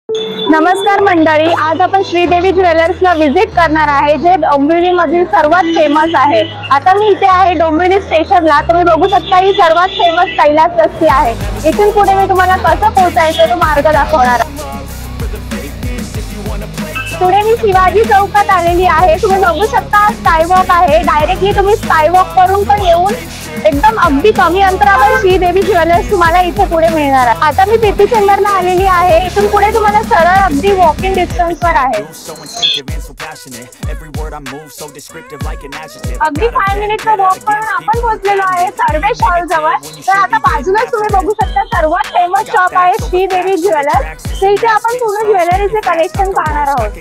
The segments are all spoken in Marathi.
नमस्कार मंडळी, आज आपण श्रीदेवी ज्वेलर्सला व्हिजिट करणार आहे, जे डोंबिवली मधील सर्वात फेमस आहे। आता मी इथे आहे डोंबिवली स्टेशनला। तुम्ही बघू शकता ही सर्वात फेमस कैलास रस्सी आहे। इथून पुढे मी तुम्हाला कसं पोहोचायचं तो मार्ग दाखवणार आहे। पुढे मी शिवाजी चौकात आलेली आहे। तुम्ही बघू शकता स्कायवॉक आहे। डायरेक्टली तुम्ही स्कायवॉक करून पण येऊन एकदम अगदी कमी अंतरावर श्रीदेवी ज्वेलर्स तुम्हाला इथे पुढे मिळणार आहे। आता मी पीपी चेंबरला आलेली आहे। इथून पुढे तुम्हाला सरळ अगदी वॉकिंग डिस्टन्सवर आहे। अगदी 5 मिनिटचा वॉक करून आपण पोहोचलेलो आहे सर्वेश हॉल जवळ। तर आता बाजूलाच तुम्ही बघू शकता सर्वात फेमस शॉप आहे श्रीदेवी ज्वेलर्स। तर इथे आपण पूर्ण ज्वेलरीचे कलेक्शन पाहणार आहोत।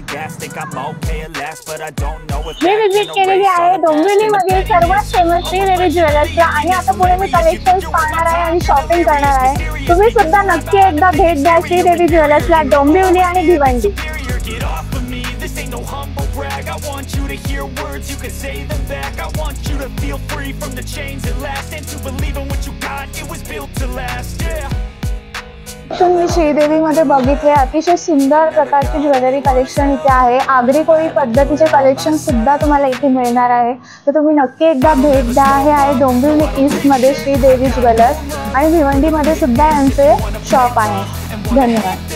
मी व्हिजिट केलेली आहे डोंबिवली मधील सर्वात फेमस श्रीदेवी ज्वेलर्सला आणि आता पुढे मी कलेक्शन्स पाहणार आहे आणि शॉपिंग करणार आहे। तुम्ही सुद्धा नक्की एकदा भेट द्या श्रीदेवी ज्वेलर्सला डोंबिवली आणि भिवंडी। मी श्रीदेवी मध्ये बघितले अतिशय सुंदर प्रकारचे ज्वेलरी कलेक्शन इथे आहे। आगरी कोळी पद्धतीचे कलेक्शन सुद्धा तुम्हाला इथे मिळणार आहे। तर तुम्ही नक्की एकदा भेट द्या। हे आहे डोंबिवली ईस्ट मध्ये श्रीदेवी ज्वेलर्स आणि भिवंडी मध्ये सुद्धा यांचे शॉप आहे। धन्यवाद।